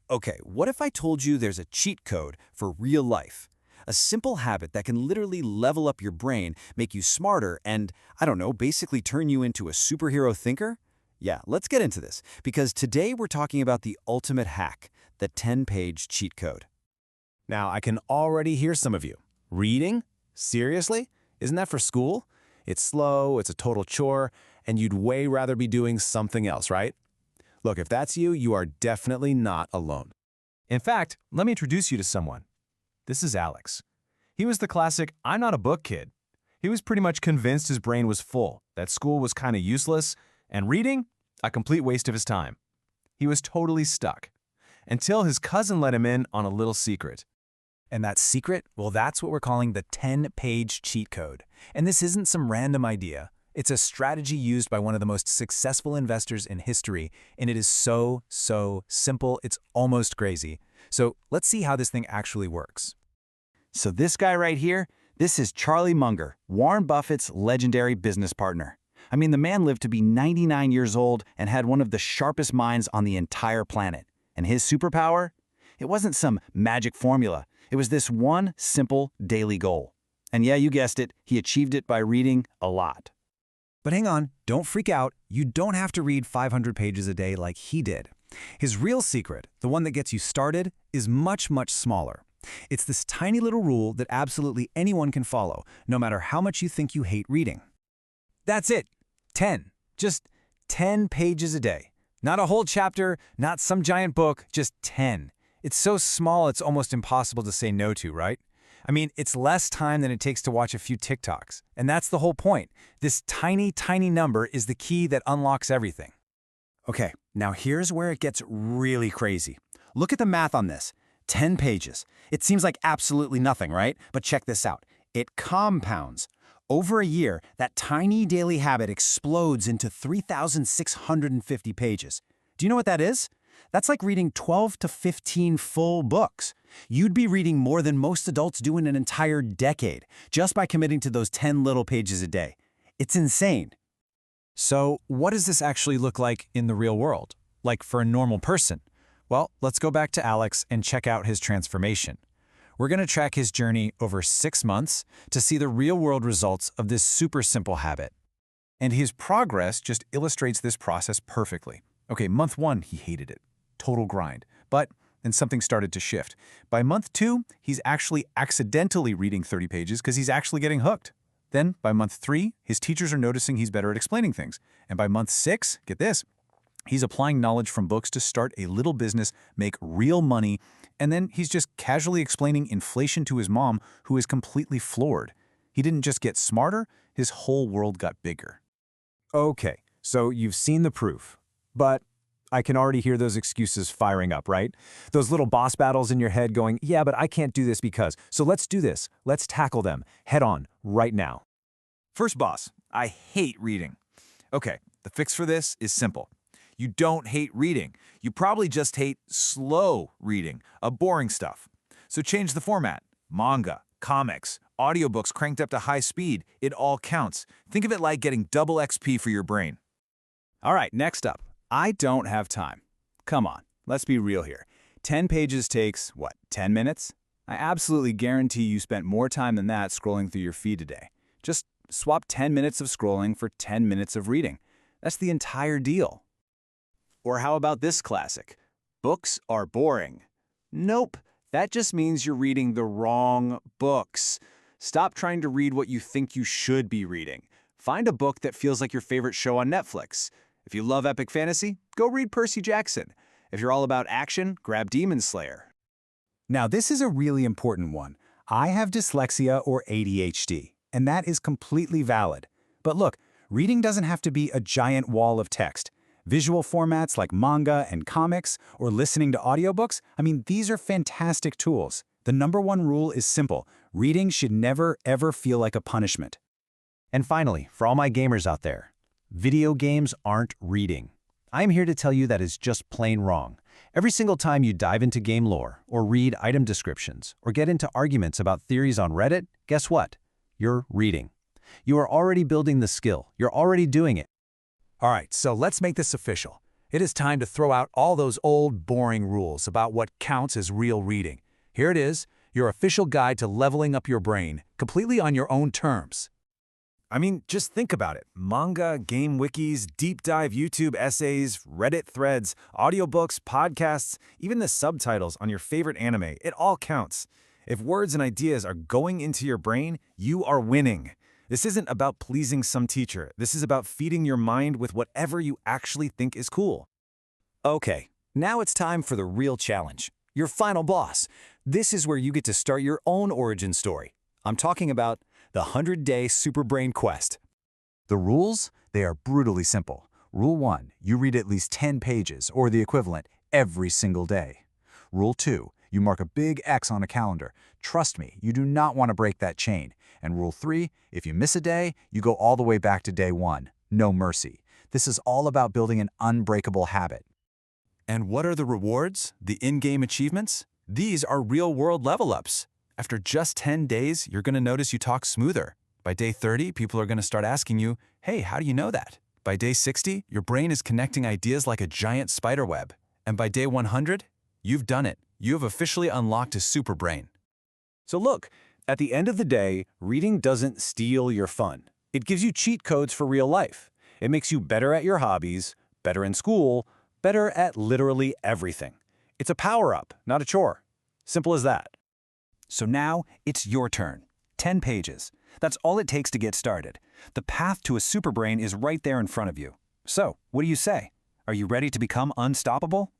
Okay, what if I told you there's a cheat code for real life? A simple habit that can literally level up your brain, make you smarter, and, I don't know, basically turn you into a superhero thinker? Yeah, let's get into this, because today we're talking about the ultimate hack, the 10-page cheat code. Now, I can already hear some of you. Reading? Seriously? Isn't that for school? It's slow, it's a total chore, and you'd way rather be doing something else, right? Look, if that's you, you are definitely not alone. In fact, let me introduce you to someone. This is Alex. He was the classic, I'm not a book kid. He was pretty much convinced his brain was full, that school was kind of useless, and reading, a complete waste of his time. He was totally stuck. Until his cousin let him in on a little secret. And that secret, well, that's what we're calling the 10-page cheat code. And this isn't some random idea. It's a strategy used by one of the most successful investors in history, and it is so simple, it's almost crazy. So let's see how this thing actually works. So this guy right here, this is Charlie Munger, Warren Buffett's legendary business partner. I mean, the man lived to be 99 years old and had one of the sharpest minds on the entire planet. And his superpower? It wasn't some magic formula. It was this one simple daily goal. And yeah, you guessed it, he achieved it by reading a lot. But hang on, don't freak out. You don't have to read 500 pages a day like he did. His real secret, the one that gets you started, is much smaller. It's this tiny little rule that absolutely anyone can follow, no matter how much you think you hate reading. That's it. 10. Just 10 pages a day. Not a whole chapter, not some giant book, just 10. It's so small it's almost impossible to say no to, right? I mean, it's less time than it takes to watch a few TikToks. And that's the whole point. This tiny number is the key that unlocks everything. Okay, now here's where it gets really crazy. Look at the math on this. 10 pages. It seems like absolutely nothing, right? But check this out. It compounds. Over a year, that tiny daily habit explodes into 3,650 pages. Do you know what that is? That's like reading 12 to 15 full books. You'd be reading more than most adults do in an entire decade, just by committing to those 10 little pages a day. It's insane. So what does this actually look like in the real world? Like for a normal person? Well, let's go back to Alex and check out his transformation. We're going to track his journey over 6 months to see the real-world results of this super simple habit. And his progress just illustrates this process perfectly. Okay, month 1, he hated it. Total grind. But then something started to shift. By month 2, he's actually accidentally reading 30 pages because he's actually getting hooked. Then, by month 3, his teachers are noticing he's better at explaining things. And by month 6, get this, he's applying knowledge from books to start a little business, make real money, and then he's just casually explaining inflation to his mom, who is completely floored. He didn't just get smarter, his whole world got bigger. Okay, so you've seen the proof. But I can already hear those excuses firing up, right? Those little boss battles in your head going, yeah, but I can't do this because. So let's do this. Let's tackle them head on right now. First boss, I hate reading. Okay, the fix for this is simple. You don't hate reading. You probably just hate slow reading, boring stuff. So change the format. Manga, comics, audiobooks cranked up to high speed. It all counts. Think of it like getting double XP for your brain. All right, next up. I don't have time. Come on, let's be real here. 10 pages takes, what, 10 minutes? I absolutely guarantee you spent more time than that scrolling through your feed today. Just swap 10 minutes of scrolling for 10 minutes of reading. That's the entire deal. Or how about this classic? Books are boring. Nope, that just means you're reading the wrong books. Stop trying to read what you think you should be reading. Find a book that feels like your favorite show on Netflix. If you love epic fantasy, go read Percy Jackson. If you're all about action, grab Demon Slayer. Now, this is a really important one. I have dyslexia or ADHD, and that is completely valid. But look, reading doesn't have to be a giant wall of text. Visual formats like manga and comics, or listening to audiobooks, I mean, these are fantastic tools. The #1 rule is simple. Reading should never, ever feel like a punishment. And finally, for all my gamers out there, video games aren't reading. I'm here to tell you that is just plain wrong. Every single time you dive into game lore, or read item descriptions, or get into arguments about theories on Reddit, guess what? You're reading. You are already building the skill. You're already doing it. All right, so let's make this official. It is time to throw out all those old, boring rules about what counts as real reading. Here it is, your official guide to leveling up your brain, completely on your own terms. I mean, just think about it. Manga, game wikis, deep dive YouTube essays, Reddit threads, audiobooks, podcasts, even the subtitles on your favorite anime, it all counts. If words and ideas are going into your brain, you are winning. This isn't about pleasing some teacher. This is about feeding your mind with whatever you actually think is cool. Okay, now it's time for the real challenge. Your final boss. This is where you get to start your own origin story. I'm talking about the 100-Day Superbrain Quest. The rules? They are brutally simple. Rule 1, you read at least 10 pages, or the equivalent, every single day. Rule 2, you mark a big X on a calendar. Trust me, you do not want to break that chain. And Rule 3, if you miss a day, you go all the way back to day 1. No mercy. This is all about building an unbreakable habit. And what are the rewards? The in-game achievements? These are real-world level-ups. After just 10 days, you're going to notice you talk smoother. By day 30, people are going to start asking you, hey, how do you know that? By day 60, your brain is connecting ideas like a giant spider web. And by day 100, you've done it. You have officially unlocked a superbrain. So look, at the end of the day, reading doesn't steal your fun. It gives you cheat codes for real life. It makes you better at your hobbies, better in school, better at literally everything. It's a power-up, not a chore. Simple as that. So now, it's your turn. 10 pages. That's all it takes to get started. The path to a superbrain is right there in front of you. So, what do you say? Are you ready to become unstoppable?